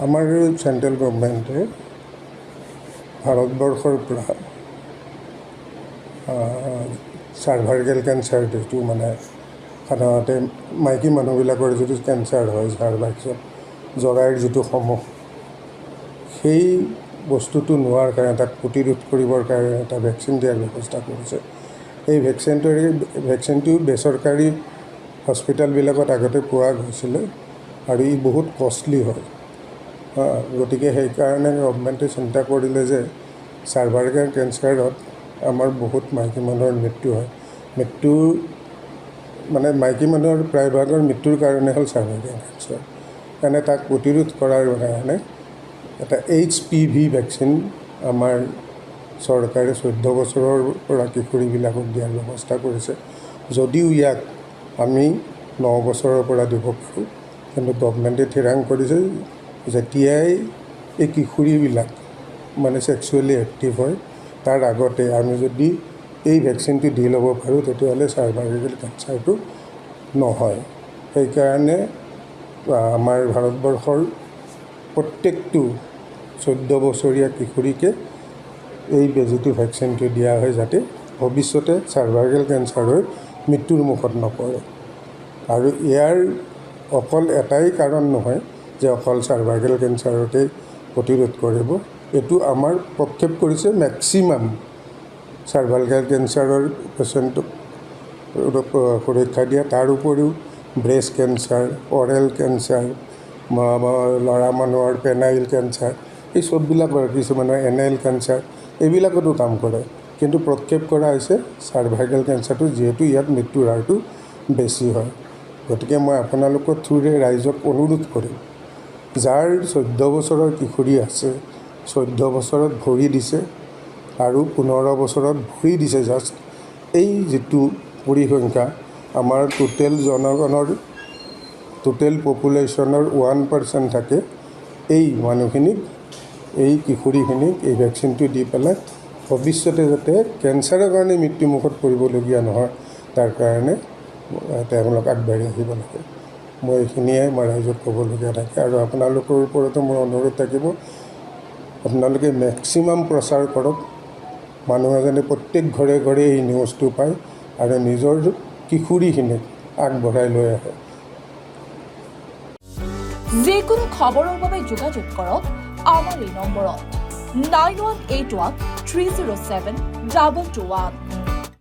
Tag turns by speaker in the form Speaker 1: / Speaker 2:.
Speaker 1: আমাৰ চেণ্ট্ৰেল গভৰ্ণমেণ্টে ভাৰতবৰ্ষৰ পৰা চাৰ্ভাইকেল কেঞ্চাৰ যিটো মানে সাধাৰণতে মাইকী মানুহবিলাকৰ যিটো কেঞ্চাৰ হয় চাৰ্ভাইকেল জৰাইৰ যিটো সমূহ সেই বস্তুটো নোহোৱাৰ কাৰণে তাক প্ৰতিৰোধ কৰিবৰ কাৰণে এটা ভেকচিন দিয়াৰ ব্যৱস্থা কৰিছে। এই ভেকচিনটো বেচৰকাৰী হস্পিটেলবিলাকত আগতে পোৱা গৈছিলে আৰু ই বহুত কষ্টলি হয়। গতিকে সেইকাৰণে গভৰ্ণমেণ্টে চিন্তা কৰিলে যে চাৰ্ভাইকেল কেঞ্চাৰত আমাৰ বহুত মাইকী মানুহৰ মৃত্যু হয়। মানে মাইকী মানুহৰ প্ৰায়ভাগৰ মৃত্যুৰ কাৰণে হ'ল চাৰ্ভাইকেল কেঞ্চাৰ। কাৰণে তাক প্ৰতিৰোধ কৰাৰ কাৰণে এটা HPV ভেকচিন আমাৰ চৰকাৰে 14 বছৰৰ পৰা কিশোৰীবিলাকক দিয়াৰ ব্যৱস্থা কৰিছে। যদিও ইয়াক আমি 9 বছৰৰ পৰা দিব পাৰোঁ, কিন্তু গভৰ্ণমেণ্টে থিৰাং কৰিছে যেতিয়াই এই কিশোৰীবিলাক মানে ছেক্সুৱেলি এক্টিভ হয় তাৰ আগতে আমি যদি এই ভেকচিনটো দি ল'ব পাৰোঁ তেতিয়াহ'লে চাৰ্ভাইকেল কেঞ্চাৰটো নহয়। সেইকাৰণে আমাৰ ভাৰতবৰ্ষৰ প্ৰত্যেকটো 14 বছৰীয়া কিশোৰীকে এই বেজীটো ভেকচিনটো দিয়া হয় যাতে ভৱিষ্যতে চাৰ্ভাইকেল কেঞ্চাৰ হৈ মৃত্যুৰ মুখত নপৰে। আৰু ইয়াৰ অকল এটাই কাৰণ নহয় যে অকল চাৰ্ভাইকেল কেঞ্চাৰতে প্ৰতিৰোধ কৰিব, এইটো আমাৰ প্ৰক্ষেপ কৰিছে মেক্সিমাম চাৰ্ভাইকেল কেঞ্চাৰৰ পেচেণ্টক সুৰক্ষা দিয়া। তাৰ উপৰিও ব্ৰেষ্ট কেঞ্চাৰ, অৰেল কেঞ্চাৰ, ল'ৰা মানুহৰ পেনাইল কেঞ্চাৰ, এই চববিলাক কিছুমানৰ এনেল কেঞ্চাৰ এইবিলাকতো কাম কৰে। কিন্তু প্ৰক্ষেপ কৰা হৈছে চাৰ্ভাইকেল কেঞ্চাৰটো, যিহেতু ইয়াত মৃত্যুৰ হাৰটো বেছি হয়। গতিকে মই আপোনালোকৰ থ্ৰুৰে ৰাইজক অনুৰোধ কৰিম, যাৰ 14 বছৰৰ কিশোৰী আছে, 14 বছৰত ভৰি দিছে আৰু 15 বছৰত ভৰি দিছে জাষ্ট, এই যিটো পৰিসংখ্যা আমাৰ টোটেল পপুলেশ্যনৰ 1% থাকে, এই মানুহখিনিক এই কিশোৰীখিনিক এই ভেকচিনটো দি পেলাই ভৱিষ্যতে যাতে কেঞ্চাৰৰ কাৰণে মৃত্যুমুখত পৰিবলগীয়া নহয় তাৰ কাৰণে তেওঁলোক আগবাঢ়ি আহিব লাগে। মই এইখিনিয়ে মই ৰাইজক ক'বলগীয়া থাকে। আৰু আপোনালোকৰ ওপৰতো মোৰ অনুৰোধ থাকিব, আপোনালোকে মেক্সিমাম প্ৰচাৰ কৰক, মানুহে যেনে প্ৰত্যেক ঘৰে ঘৰে এই নিউজটো পায় আৰু নিজৰ কিশোৰীখিনিক আগবঢ়াই লৈ আহে।
Speaker 2: যিকোনো খবৰৰ বাবে যোগাযোগ কৰক আমাৰ এই নম্বৰত 9181 307 221।